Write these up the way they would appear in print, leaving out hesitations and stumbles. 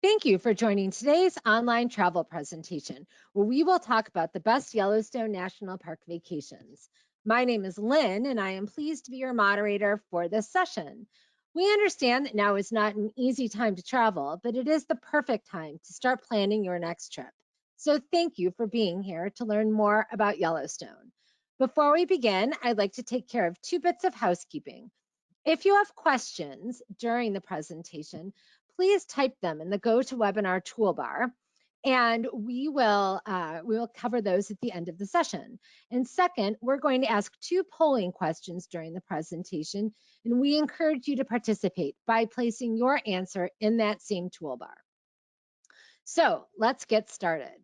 Thank you for joining today's online travel presentation, where we will talk about the best Yellowstone National Park vacations. My name is Lynn, and I am pleased to be your moderator for this session. We understand that now is not an easy time to travel, but it is the perfect time to start planning your next trip. So thank you for being here to learn more about Yellowstone. Before we begin, I'd like to take care of two bits of housekeeping. If you have questions during the presentation, please type them in the GoToWebinar toolbar, and we will cover those at the end of the session. And second, we're going to ask two polling questions during the presentation, and we encourage you to participate by placing your answer in that same toolbar. So let's get started.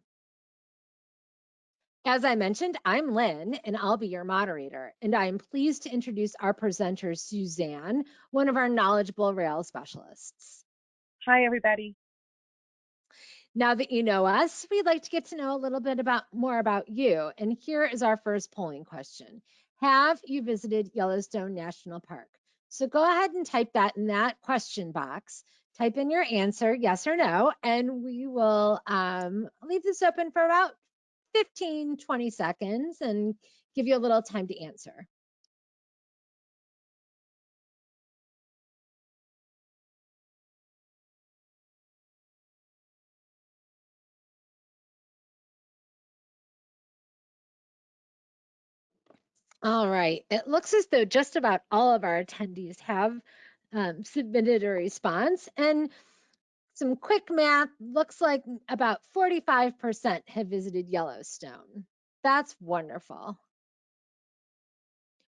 As I mentioned, I'm Lynn, and I'll be your moderator, and I am pleased to introduce our presenter, Suzanne, one of our knowledgeable rail specialists. Hi, everybody. Now that you know us, we'd like to get to know a little bit more about you, and here is our first polling question. Have you visited Yellowstone National Park? So go ahead and type that in that question box. Type in your answer, yes or no, and we will leave this open for about 15, 20 seconds and give you a little time to answer. All right, it looks as though just about all of our attendees have submitted a response, and some quick math looks like about 45% have visited Yellowstone. That's wonderful.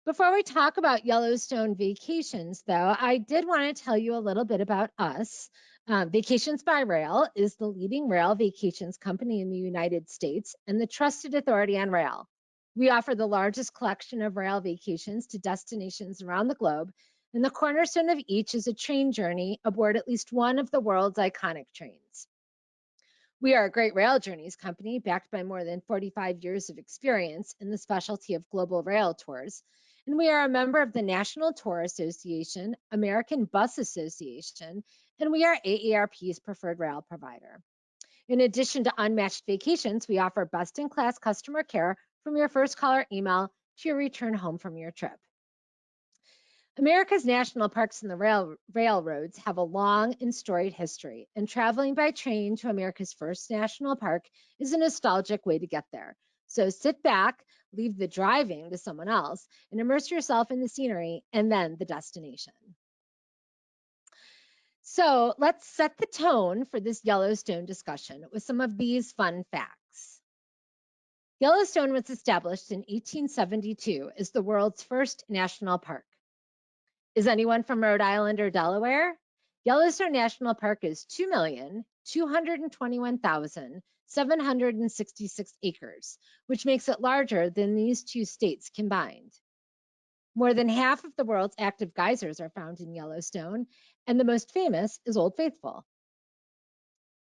Before we talk about Yellowstone vacations, though, I did want to tell you a little bit about us. Vacations by Rail is the leading rail vacations company in the United States and the trusted authority on rail. We offer the largest collection of rail vacations to destinations around the globe, and the cornerstone of each is a train journey aboard at least one of the world's iconic trains. We are a great rail journeys company backed by more than 45 years of experience in the specialty of global rail tours. And we are a member of the National Tour Association, American Bus Association, and we are AARP's preferred rail provider. In addition to unmatched vacations, we offer best-in-class customer care from your first call or email to your return home from your trip. America's national parks and the railroads have a long and storied history, and traveling by train to America's first national park is a nostalgic way to get there. So sit back, leave the driving to someone else, and immerse yourself in the scenery and then the destination. So let's set the tone for this Yellowstone discussion with some of these fun facts. Yellowstone was established in 1872 as the world's first national park. Is anyone from Rhode Island or Delaware? Yellowstone National Park is 2,221,766 acres, which makes it larger than these two states combined. More than half of the world's active geysers are found in Yellowstone, and the most famous is Old Faithful.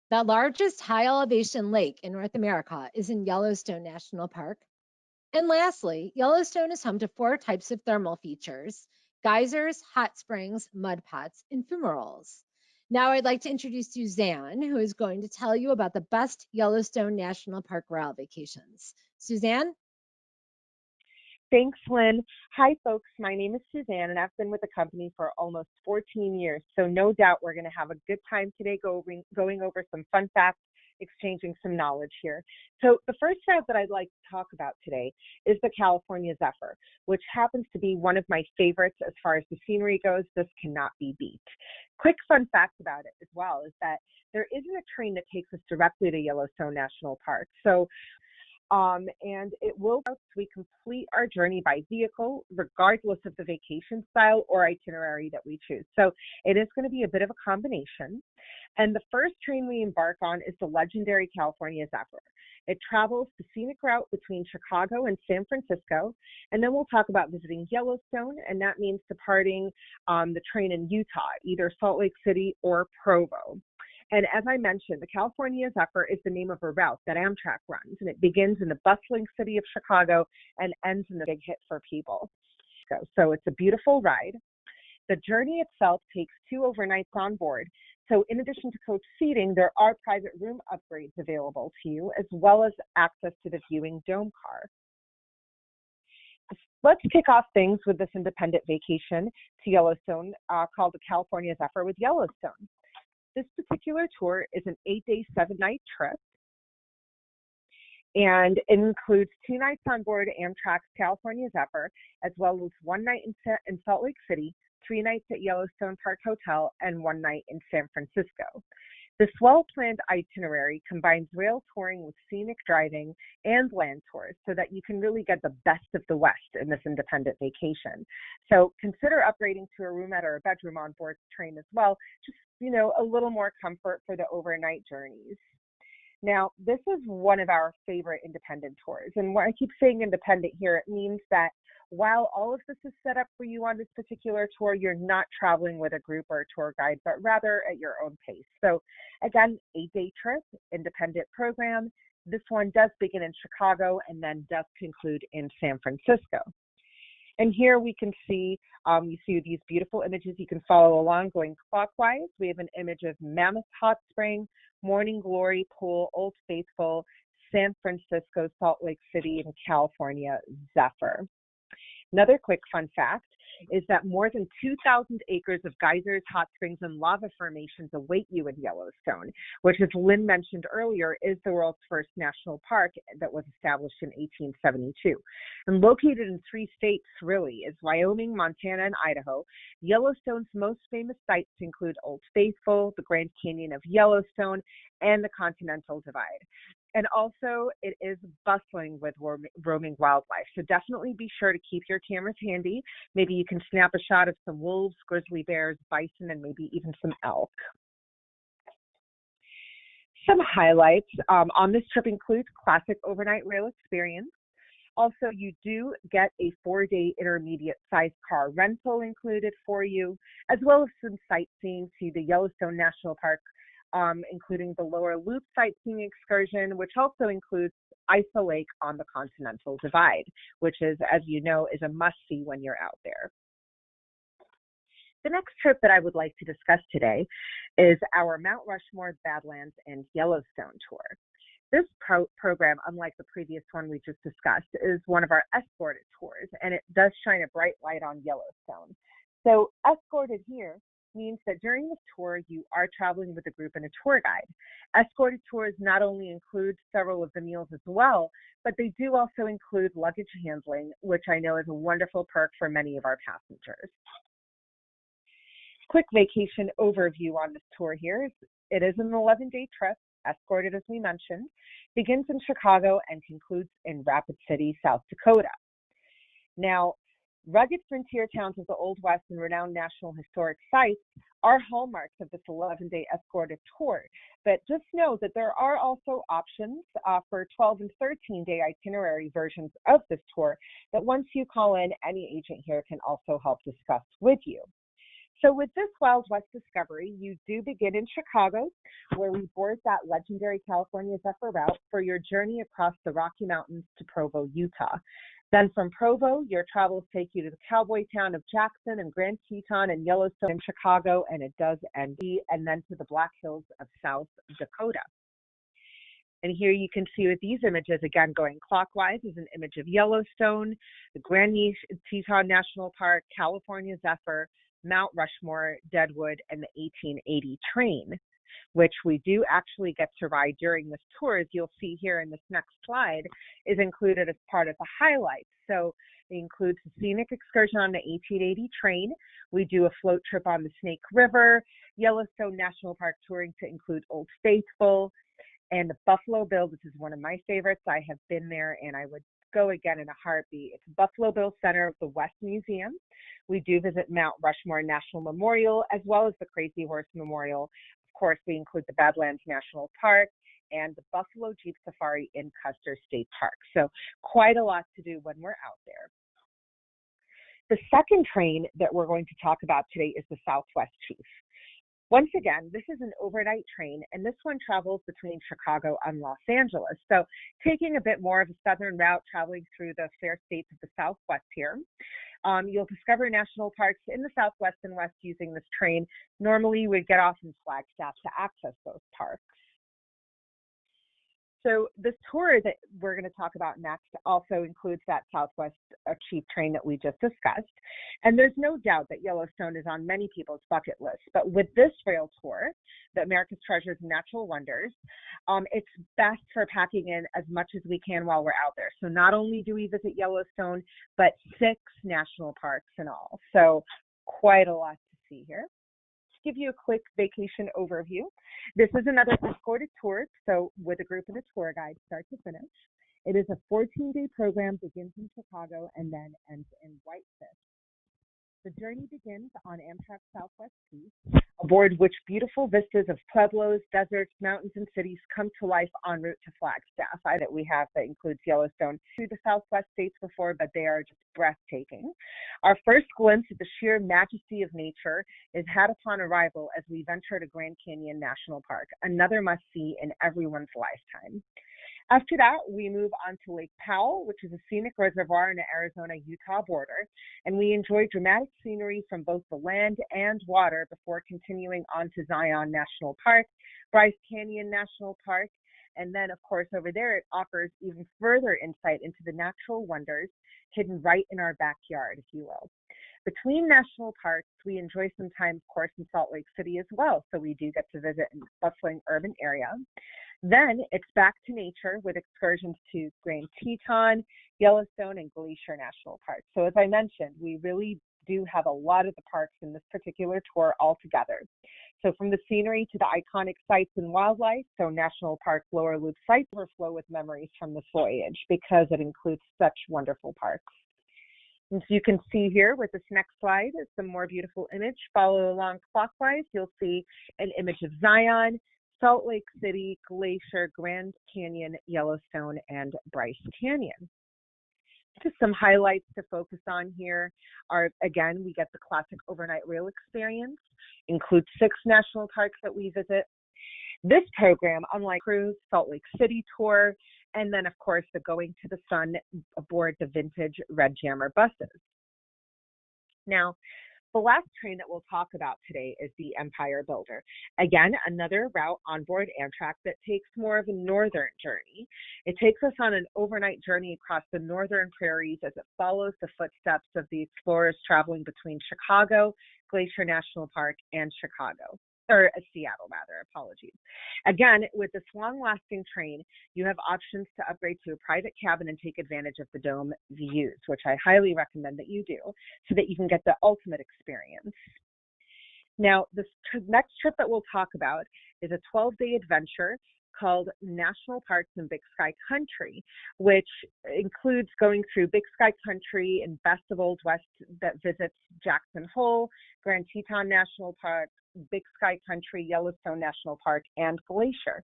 The largest high elevation lake in North America is in Yellowstone National Park. And lastly, Yellowstone is home to 4 types of thermal features: geysers, hot springs, mud pots, and fumaroles. Now I'd like to introduce Suzanne, who is going to tell you about the best Yellowstone National Park rail vacations. Suzanne? Thanks, Lynn. Hi, folks. My name is Suzanne, and I've been with the company for almost 14 years. So no doubt we're going to have a good time today going over some fun facts, exchanging some knowledge here. So the first route that I'd like to talk about today is the California Zephyr, which happens to be one of my favorites as far as the scenery goes. This cannot be beat. Quick fun fact about it as well is that there isn't a train that takes us directly to Yellowstone National Park. And it will help we complete our journey by vehicle, regardless of the vacation style or itinerary that we choose. So it is going to be a bit of a combination. And the first train we embark on is the legendary California Zephyr. It travels the scenic route between Chicago and San Francisco. And then we'll talk about visiting Yellowstone, and that means departing the train in Utah, either Salt Lake City or Provo. And as I mentioned, the California Zephyr is the name of a route that Amtrak runs, and it begins in the bustling city of Chicago and ends in the big hit for people. So it's a beautiful ride. The journey itself takes 2 overnights on board. So in addition to coach seating, there are private room upgrades available to you, as well as access to the viewing dome car. Let's kick off things with this independent vacation to Yellowstone called the California Zephyr with Yellowstone. This particular tour is an 8-day, 7-night trip, and it includes 2 nights on board Amtrak's California Zephyr, as well as 1 night in Salt Lake City, 3 nights at Yellowstone Park Hotel, and 1 night in San Francisco. This well-planned itinerary combines rail touring with scenic driving and land tours so that you can really get the best of the West in this independent vacation. So consider upgrading to a roomette or a bedroom on board the train as well, just, a little more comfort for the overnight journeys. Now, this is one of our favorite independent tours. And when I keep saying independent here, it means that while all of this is set up for you on this particular tour, you're not traveling with a group or a tour guide, but rather at your own pace. So again, 8-day trip, independent program. This one does begin in Chicago and then does conclude in San Francisco. And here we can see, you see these beautiful images. You can follow along going clockwise. We have an image of Mammoth Hot Spring, Morning Glory Pool, Old Faithful, San Francisco, Salt Lake City, and California Zephyr. Another quick fun fact is that more than 2,000 acres of geysers, hot springs, and lava formations await you in Yellowstone, which, as Lynn mentioned earlier, is the world's first national park that was established in 1872. And located in 3 states, really, is Wyoming, Montana, and Idaho. Yellowstone's most famous sites include Old Faithful, the Grand Canyon of Yellowstone, and the Continental Divide. And also, it is bustling with roaming wildlife. So definitely be sure to keep your cameras handy. Maybe you can snap a shot of some wolves, grizzly bears, bison, and maybe even some elk. Some highlights on this trip include classic overnight rail experience. Also, you do get a 4-day intermediate-sized car rental included for you, as well as some sightseeing to the Yellowstone National Park, including the Lower Loop sightseeing excursion, which also includes Isa Lake on the Continental Divide, which is, as you know, is a must-see when you're out there. The next trip that I would like to discuss today is our Mount Rushmore, Badlands, and Yellowstone tour. This program, unlike the previous one we just discussed, is one of our escorted tours, and it does shine a bright light on Yellowstone. So escorted here means that during this tour, you are traveling with a group and a tour guide. Escorted tours not only include several of the meals as well, but they do also include luggage handling, which I know is a wonderful perk for many of our passengers. Quick vacation overview on this tour here. It is an 11-day trip, escorted as we mentioned, begins in Chicago and concludes in Rapid City, South Dakota. Now, rugged frontier towns of the Old West and renowned National Historic Sites are hallmarks of this 11-day escorted tour. But just know that there are also options for 12 and 13-day itinerary versions of this tour that once you call in, any agent here can also help discuss with you. So with this Wild West discovery, you do begin in Chicago, where we board that legendary California Zephyr route for your journey across the Rocky Mountains to Provo, Utah. Then from Provo, your travels take you to the cowboy town of Jackson and Grand Teton and Yellowstone in Chicago, and it does end, and then to the Black Hills of South Dakota. And here you can see with these images, again, going clockwise, is an image of Yellowstone, the Grand Teton National Park, California Zephyr, Mount Rushmore, Deadwood, and the 1880 train, which we do actually get to ride during this tour, as you'll see here in this next slide, is included as part of the highlights. So it includes a scenic excursion on the 1880 train. We do a float trip on the Snake River, Yellowstone National Park touring to include Old Faithful, and the Buffalo Bill. This is one of my favorites. I have been there and I would go again in a heartbeat. It's Buffalo Bill Center of the West Museum. We do visit Mount Rushmore National Memorial, as well as the Crazy Horse Memorial. Of course, we include the Badlands National Park and the Buffalo Jeep Safari in Custer State Park. So quite a lot to do when we're out there. The second train that we're going to talk about today is the Southwest Chief. Once again, this is an overnight train, and this one travels between Chicago and Los Angeles. So taking a bit more of a southern route, traveling through the fair states of the Southwest here. You'll discover national parks in the Southwest and West using this train. Normally, we'd get off in Flagstaff to access those parks. So this tour that we're going to talk about next also includes that Southwest Chief train that we just discussed. And there's no doubt that Yellowstone is on many people's bucket list. But with this rail tour, the America's Treasures and Natural Wonders, it's best for packing in as much as we can while we're out there. So not only do we visit Yellowstone, but 6 national parks in all. So quite a lot to see here. Give you a quick vacation overview. This is another escorted tour, so with a group and a tour guide, start to finish. It is a 14-day program, begins in Chicago and then ends in Whitefish. The journey begins on Amtrak Southwest East, aboard which beautiful vistas of pueblos, deserts, mountains, and cities come to life en route to Flagstaff. That we have that includes Yellowstone through the Southwest states before, but they are just breathtaking. Our first glimpse at the sheer majesty of nature is had upon arrival as we venture to Grand Canyon National Park, another must-see in everyone's lifetime. After that, we move on to Lake Powell, which is a scenic reservoir on the Arizona-Utah border, and we enjoy dramatic scenery from both the land and water before continuing on to Zion National Park, Bryce Canyon National Park, and then, of course, over there, it offers even further insight into the natural wonders hidden right in our backyard, if you will. Between national parks, we enjoy some time, of course, in Salt Lake City as well, so we do get to visit a bustling urban area. Then it's back to nature with excursions to Grand Teton, Yellowstone, and Glacier National Park. So as I mentioned, we really do have a lot of the parks in this particular tour all together. So from the scenery to the iconic sites and wildlife, so National Park Lower Loop sites overflow with memories from this voyage because it includes such wonderful parks. As you can see here with this next slide, it's a more beautiful image. Follow along clockwise, you'll see an image of Zion, Salt Lake City, Glacier, Grand Canyon, Yellowstone, and Bryce Canyon. Just some highlights to focus on here are, again, we get the classic overnight rail experience, includes 6 national parks that we visit. This program, unlike cruise, Salt Lake City tour, and then, of course, the Going to the Sun aboard the vintage Red Jammer buses. Now, the last train that we'll talk about today is the Empire Builder. Again, another route on board Amtrak that takes more of a northern journey. It takes us on an overnight journey across the northern prairies as it follows the footsteps of the explorers traveling between Chicago, Glacier National Park, and Seattle, apologies. Again, with this long-lasting train, you have options to upgrade to a private cabin and take advantage of the dome views, which I highly recommend that you do so that you can get the ultimate experience. Now, this next trip that we'll talk about is a 12-day adventure called National Parks in Big Sky Country, which includes going through Big Sky Country and Best of Old West that visits Jackson Hole, Grand Teton National Park, Big Sky Country, Yellowstone National Park, and Glacier.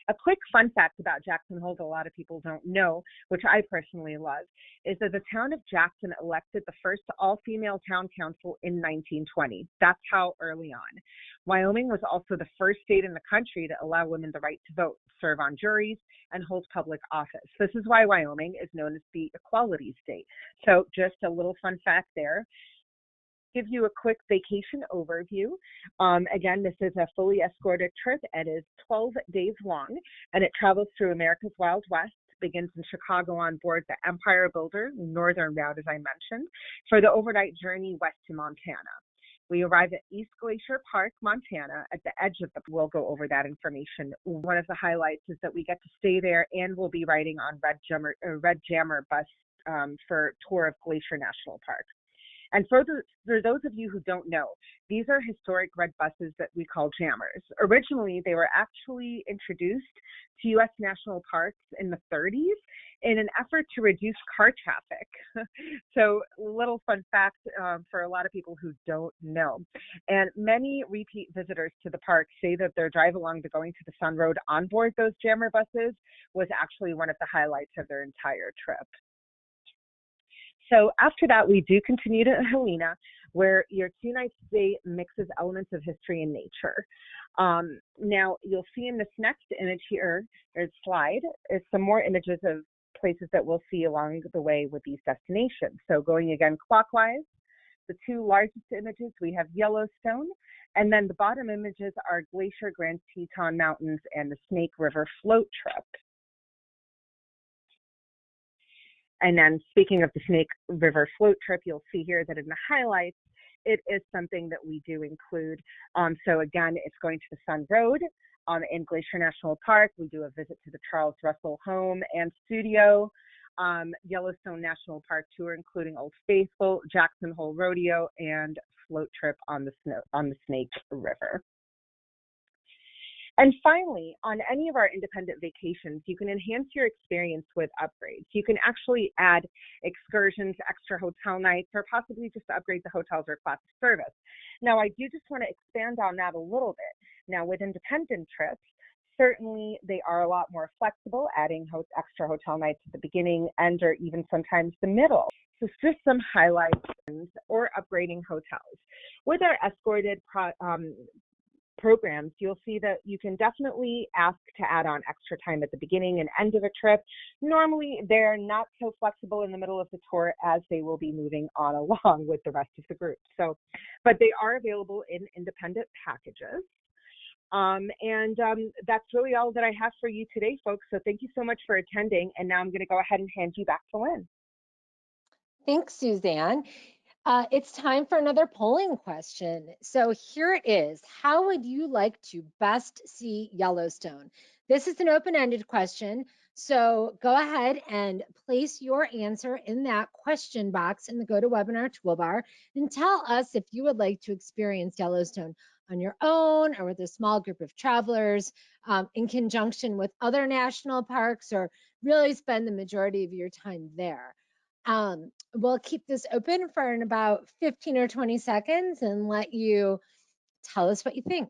A quick fun fact about Jackson Hole that a lot of people don't know, which I personally love, is that the town of Jackson elected the first all-female town council in 1920. That's how early on. Wyoming was also the first state in the country to allow women the right to vote, serve on juries, and hold public office. This is why Wyoming is known as the equality state. So just a little fun fact there. Give you a quick vacation overview. Again, this is a fully escorted trip. It is 12 days long, and it travels through America's Wild West, begins in Chicago on board the Empire Builder, northern route, as I mentioned, for the overnight journey west to Montana. We arrive at East Glacier Park, Montana, at the edge of we'll go over that information. One of the highlights is that we get to stay there, and we'll be riding on Red Jammer bus for tour of Glacier National Park. And for those of you who don't know, these are historic red buses that we call jammers. Originally, they were actually introduced to U.S. national parks in the 30s in an effort to reduce car traffic. So little fun fact for a lot of people who don't know. And many repeat visitors to the park say that their drive along the Going to the Sun Road on board those jammer buses was actually one of the highlights of their entire trip. So after that, we do continue to Helena, where your 2 night stay mixes elements of history and nature. Now, you'll see in this next image here, or slide, is some more images of places that we'll see along the way with these destinations. So going again clockwise, the two largest images, we have Yellowstone, and then the bottom images are Glacier, Grand Teton Mountains, and the Snake River float trip. And then speaking of the Snake River float trip, you'll see here that in the highlights, it is something that we do include. So again, it's going to the Sun Road in Glacier National Park. We do a visit to the Charles Russell home and studio, Yellowstone National Park tour, including Old Faithful, Jackson Hole Rodeo, and float trip on the Snake River. And finally, on any of our independent vacations, you can enhance your experience with upgrades. You can actually add excursions, extra hotel nights, or possibly just upgrade the hotels or class of service. Now, I do just want to expand on that a little bit. Now, with independent trips, certainly they are a lot more flexible, adding extra hotel nights at the beginning, end, or even sometimes the middle. So just some highlights or upgrading hotels. With our escorted programs, you'll see that you can definitely ask to add on extra time at the beginning and end of a trip. Normally, they're not so flexible in the middle of the tour as they will be moving on along with the rest of the group. So, but they are available in independent packages. That's really all that I have for you today, folks. So thank you so much for attending. And now I'm going to go ahead and hand you back to Lynn. Thanks, Suzanne. It's time for another polling question. So here it is. How would you like to best see Yellowstone? This is an open-ended question. So go ahead and place your answer in that question box in the GoToWebinar toolbar and tell us if you would like to experience Yellowstone on your own or with a small group of travelers, in conjunction with other national parks, or really spend the majority of your time there. We'll keep this open for about 15 or 20 seconds and let you tell us what you think.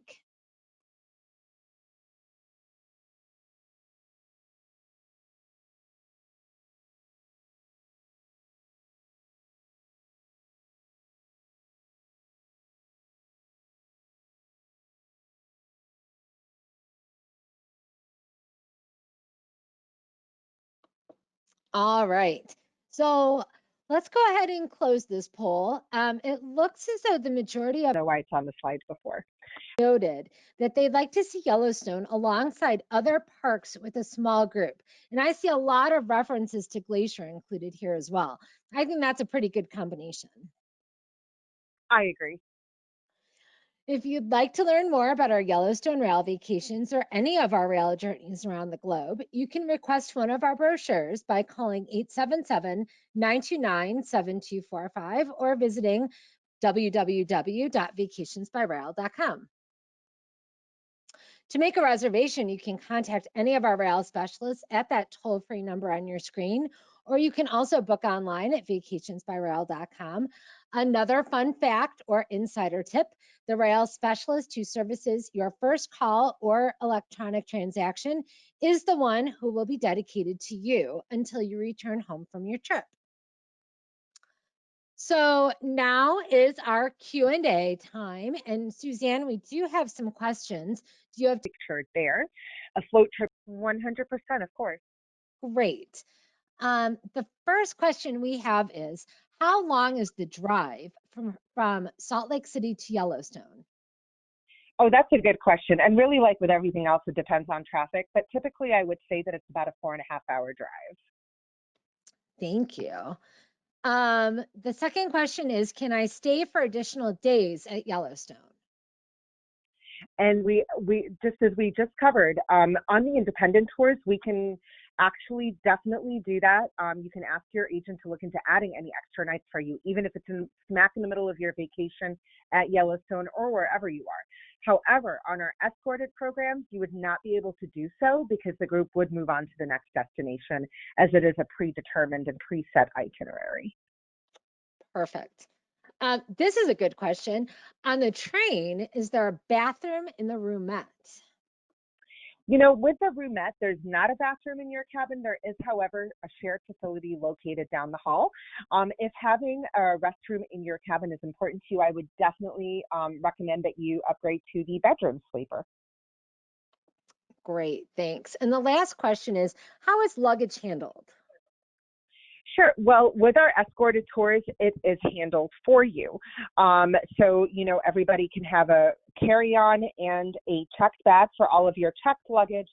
All right. So let's go ahead and close this poll. It looks as though the majority of I don't know why it's on the slide before. noted that they'd like to see Yellowstone alongside other parks with a small group. And I see a lot of references to Glacier included here as well. I think that's a pretty good combination. I agree. If you'd like to learn more about our Yellowstone rail vacations or any of our rail journeys around the globe, you can request one of our brochures by calling 877-929-7245 or visiting www.vacationsbyrail.com. To make a reservation, you can contact any of our rail specialists at that toll-free number on your screen, or you can also book online at vacationsbyrail.com. Another fun fact or insider tip, the rail specialist who services your first call or electronic transaction is the one who will be dedicated to you until you return home from your trip. So now is our Q&A time. And Suzanne, we do have some questions. Do you have pictured there? A float trip, 100%, of course. Great. The first question we have is, how long is the drive from Salt Lake City to Yellowstone? Oh, that's a good question. And really, like with everything else, it depends on traffic. But typically, I would say that it's about a 4.5-hour drive. Thank you. The second question is, can I stay for additional days at Yellowstone? And we just as we just covered, on the independent tours, we can actually definitely do that. You can ask your agent to look into adding any extra nights for you, even if it's smack in the middle of your vacation at Yellowstone or wherever you are. However, on our escorted programs, you would not be able to do so because the group would move on to the next destination, as it is a predetermined and preset itinerary. Perfect. This is a good question. On the train, is there a bathroom in the roomette? With the roomette, there's not a bathroom in your cabin. There is, however, a shared facility located down the hall. If having a restroom in your cabin is important to you, I would definitely recommend that you upgrade to the bedroom sleeper. Great, thanks. And the last question is, how is luggage handled? Sure. Well, with our escorted tours, it is handled for you. So, everybody can have a carry-on and a checked bag for all of your checked luggage.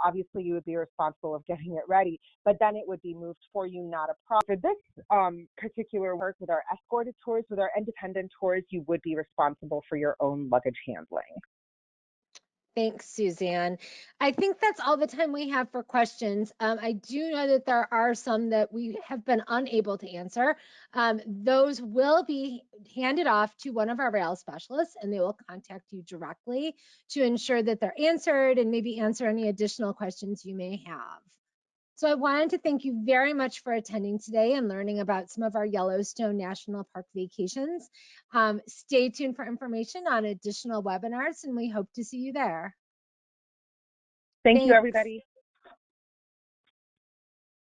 Obviously you would be responsible of getting it ready, but then it would be moved for you, not a problem. For this particular work with our escorted tours, with our independent tours, you would be responsible for your own luggage handling. Thanks, Suzanne. I think that's all the time we have for questions. I do know that there are some that we have been unable to answer. Those will be handed off to one of our rail specialists, and they will contact you directly to ensure that they're answered and maybe answer any additional questions you may have. So I wanted to thank you very much for attending today and learning about some of our Yellowstone National Park vacations. Stay tuned for information on additional webinars, and we hope to see you there. Thank you, Thanks. everybody.